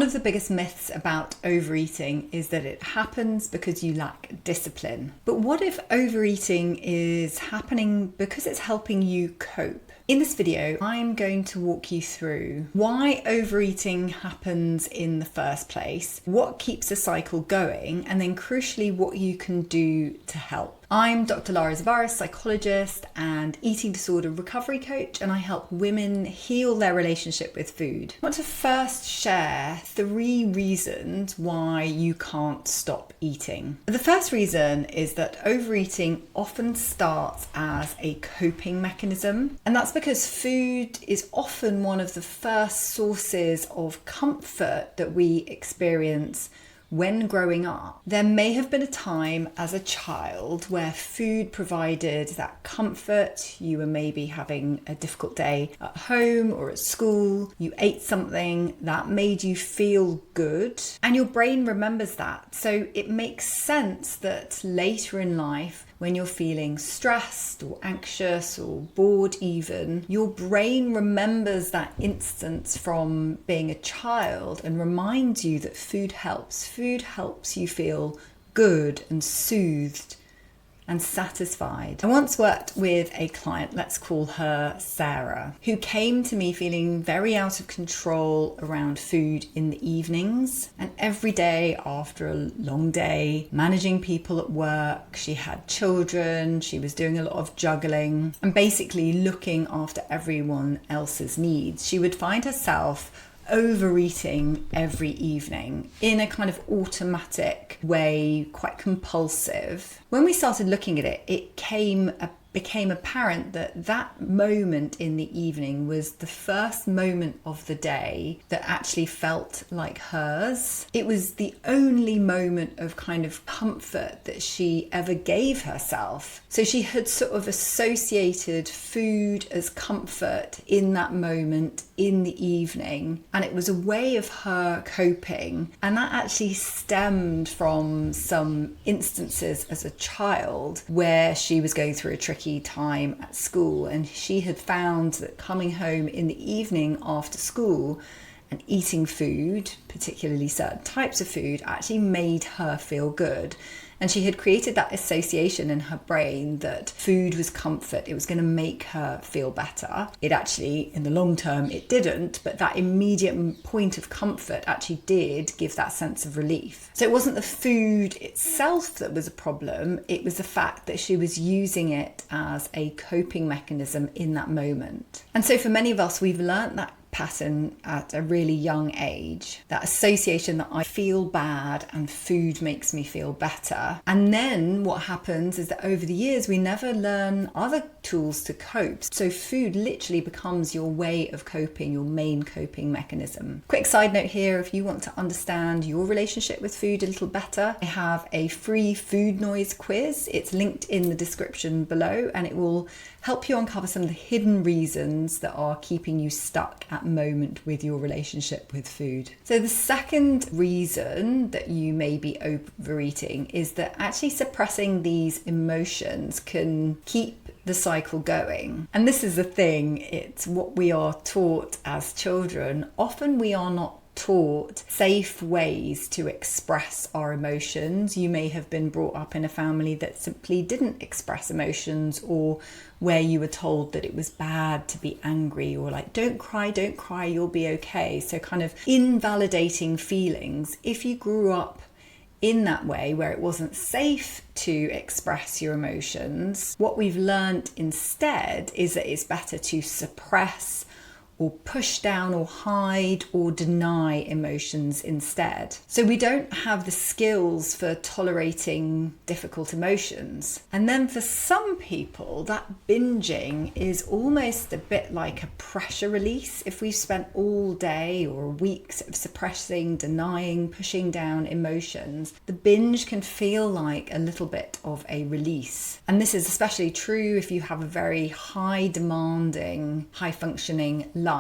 One of the biggest myths about overeating is that it happens because you lack discipline. But what if overeating is happening because it's helping you cope? In this video, I'm going to walk you through why overeating happens in the first place, what keeps the cycle going, and then crucially, what you can do to help. I'm Dr. Lara Zibarras, psychologist and eating disorder recovery coach, and I help women heal their relationship with food. I want to first share 3 reasons why you can't stop eating. The first reason is that overeating often starts as a coping mechanism, and that's because food is often one of the first sources of comfort that we experience when growing up. There may have been a time as a child where food provided that comfort. You were maybe having a difficult day at home or at school. You ate something that made you feel good, and your brain remembers that. So it makes sense that later in life, when you're feeling stressed or anxious or bored even, your brain remembers that instance from being a child and reminds you that food helps. Food helps you feel good and soothed and satisfied. I once worked with a client, let's call her Sarah, who came to me feeling very out of control around food in the evenings. And every day after a long day, managing people at work, she had children, she was doing a lot of juggling, and basically looking after everyone else's needs. She would find herself overeating every evening in a kind of automatic way, quite compulsive. When we started looking at it, it became apparent that that moment in the evening was the first moment of the day that actually felt like hers. It was the only moment of kind of comfort that she ever gave herself. So she had sort of associated food as comfort in that moment in the evening, and it was a way of her coping. And that actually stemmed from some instances as a child where she was going through a tricky time at school, and she had found that coming home in the evening after school and eating food, particularly certain types of food, actually made her feel good. And she had created that association in her brain that food was comfort. It was going to make her feel better. It actually, in the long term, it didn't, but that immediate point of comfort actually did give that sense of relief. So it wasn't the food itself that was a problem. It was the fact that she was using it as a coping mechanism in that moment. And so for many of us, we've learnt that pattern at a really young age, that association that I feel bad and food makes me feel better. And then what happens is that over the years we never learn other tools to cope. So food literally becomes your way of coping, your main coping mechanism. Quick side note here, if you want to understand your relationship with food a little better, I have a free food noise quiz. It's linked in the description below, and it will help you uncover some of the hidden reasons that are keeping you stuck at moment with your relationship with food. So the second reason that you may be overeating is that actually suppressing these emotions can keep the cycle going. And this is the thing, it's what we are taught as children. Often we are not taught safe ways to express our emotions. You may have been brought up in a family that simply didn't express emotions, or where you were told that it was bad to be angry, or like, don't cry, you'll be okay. So kind of invalidating feelings. If you grew up in that way where it wasn't safe to express your emotions, what we've learned instead is that it's better to suppress or push down or hide or deny emotions instead. So we don't have the skills for tolerating difficult emotions. And then for some people, that binging is almost a bit like a pressure release. If we've spent all day or a week sort of suppressing, denying, pushing down emotions, the binge can feel like a little bit of a release. And this is especially true if you have a very high demanding, high functioning life.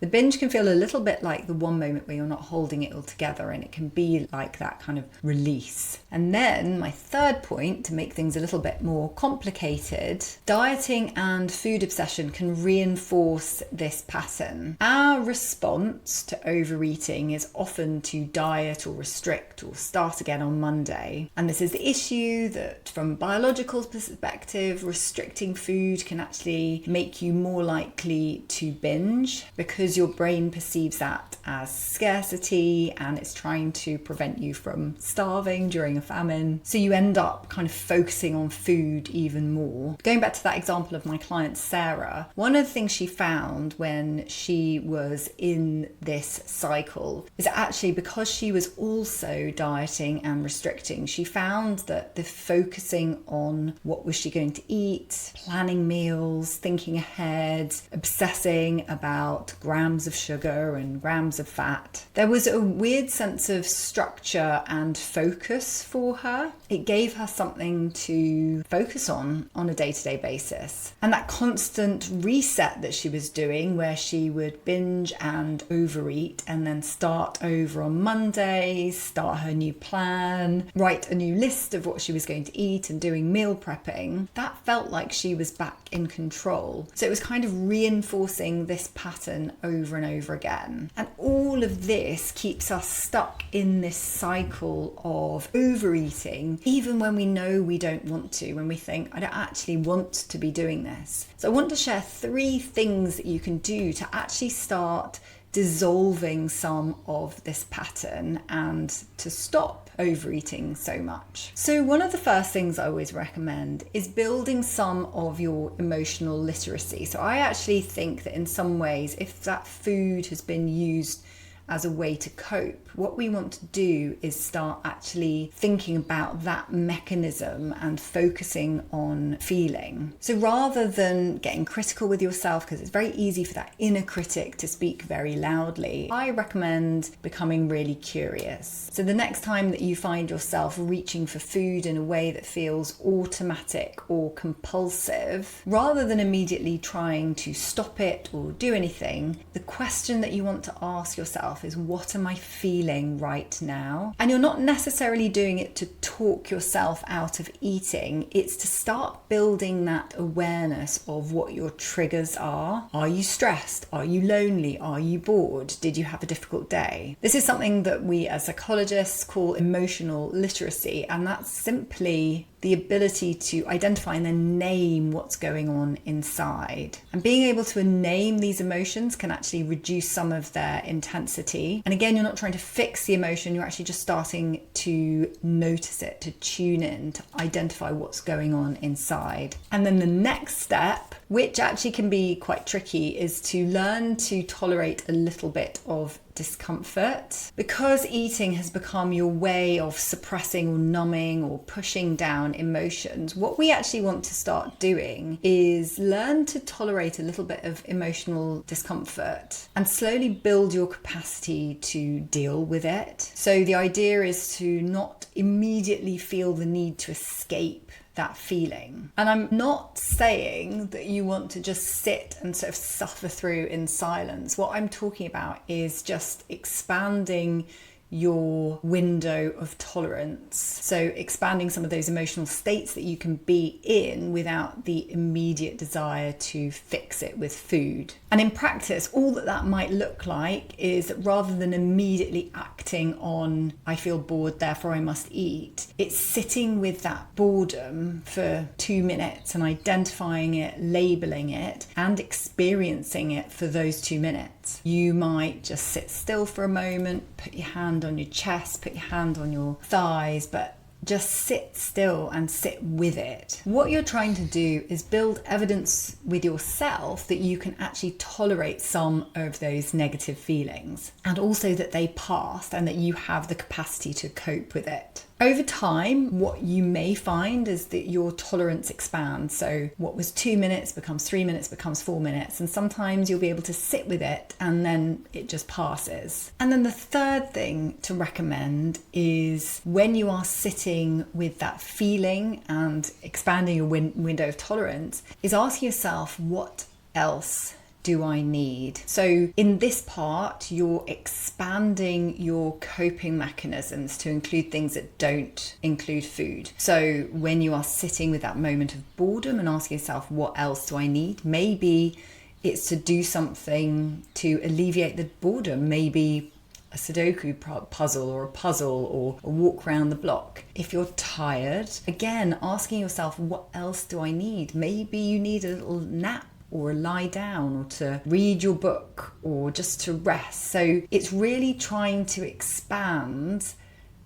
The binge can feel a little bit like the one moment where you're not holding it all together, and it can be like that kind of release. And then my third point, to make things a little bit more complicated, dieting and food obsession can reinforce this pattern. Our response to overeating is often to diet or restrict or start again on Monday. And this is the issue that from a biological perspective, restricting food can actually make you more likely to binge because your brain perceives that as scarcity and it's trying to prevent you from starving during a famine. So you end up kind of focusing on food even more. Going back to that example of my client Sarah, one of the things she found when she was in this cycle is actually because she was also dieting and restricting, she found that the focusing on what was she going to eat, planning meals, thinking ahead, obsessing about grams of sugar and grams of fat, there was a weird sense of structure and focus for her. It gave her something to focus on a day-to-day basis. And that constant reset that she was doing, where she would binge and overeat and then start over on Monday, start her new plan, write a new list of what she was going to eat and doing meal prepping, that felt like she was back in control. So it was kind of reinforcing this pattern over and over again. And all of this keeps us stuck in this cycle of overeating, even when we know we don't want to, when we think, I don't actually want to be doing this. So I want to share 3 things that you can do to actually start dissolving some of this pattern and to stop overeating so much. So one of the first things I always recommend is building some of your emotional literacy. So I actually think that in some ways, if that food has been used as a way to cope, what we want to do is start actually thinking about that mechanism and focusing on feeling. So rather than getting critical with yourself, because it's very easy for that inner critic to speak very loudly, I recommend becoming really curious. So the next time that you find yourself reaching for food in a way that feels automatic or compulsive, rather than immediately trying to stop it or do anything, the question that you want to ask yourself is, what am I feeling right now? And you're not necessarily doing it to talk yourself out of eating. It's to start building that awareness of what your triggers are. Are you stressed? Are you lonely? Are you bored? Did you have a difficult day? This is something that we as psychologists call emotional literacy, and that's simply the ability to identify and then name what's going on inside. And being able to name these emotions can actually reduce some of their intensity. And again, you're not trying to fix the emotion, you're actually just starting to notice it, to tune in, to identify what's going on inside. And then the next step, which actually can be quite tricky, is to learn to tolerate a little bit of discomfort. Because eating has become your way of suppressing or numbing or pushing down emotions, what we actually want to start doing is learn to tolerate a little bit of emotional discomfort and slowly build your capacity to deal with it. So the idea is to not immediately feel the need to escape that feeling. And I'm not saying that you want to just sit and sort of suffer through in silence. What I'm talking about is just expanding your window of tolerance. So expanding some of those emotional states that you can be in without the immediate desire to fix it with food. And in practice, all that might look like is that rather than immediately acting on, I feel bored, therefore I must eat, it's sitting with that boredom for 2 minutes and identifying it, labeling it, and experiencing it for those 2 minutes. You might just sit still for a moment, put your hand on your chest, put your hand on your thighs, but just sit still and sit with it. What you're trying to do is build evidence with yourself that you can actually tolerate some of those negative feelings, and also that they pass and that you have the capacity to cope with it. Over time, what you may find is that your tolerance expands. So what was 2 minutes becomes 3 minutes, becomes 4 minutes. And sometimes you'll be able to sit with it and then it just passes. And then the third thing to recommend is when you are sitting with that feeling and expanding your window of tolerance, is asking yourself, what else do I need? So in this part, you're expanding your coping mechanisms to include things that don't include food. So when you are sitting with that moment of boredom and asking yourself, what else do I need? Maybe it's to do something to alleviate the boredom. Maybe a Sudoku puzzle or a puzzle or a walk around the block. If you're tired, again, asking yourself, what else do I need? Maybe you need a little nap or lie down or to read your book or just to rest. So it's really trying to expand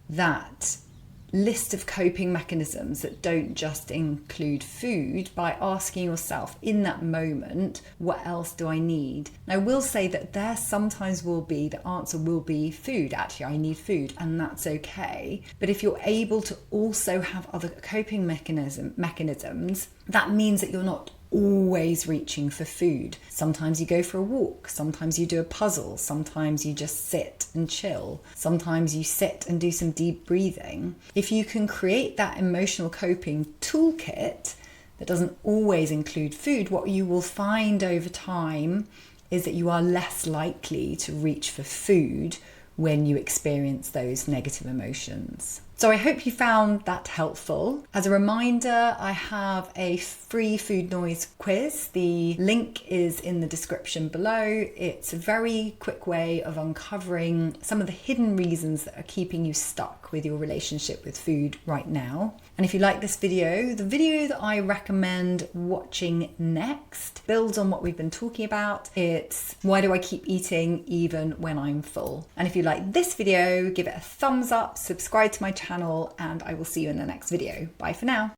that list of coping mechanisms that don't just include food by asking yourself in that moment, what else do I need? Now, I will say that there sometimes will be, the answer will be food. Actually, I need food, and that's okay. But if you're able to also have other coping mechanisms, that means that you're not always reaching for food. Sometimes you go for a walk, sometimes you do a puzzle, sometimes you just sit and chill, sometimes you sit and do some deep breathing. If you can create that emotional coping toolkit that doesn't always include food, what you will find over time is that you are less likely to reach for food when you experience those negative emotions. So I hope you found that helpful. As a reminder, I have a free food noise quiz. The link is in the description below. It's a very quick way of uncovering some of the hidden reasons that are keeping you stuck with your relationship with food right now. And if you like this video, the video that I recommend watching next builds on what we've been talking about. It's why do I keep eating even when I'm full? And if you like this video, give it a thumbs up, subscribe to my channel, and I will see you in the next video. Bye for now.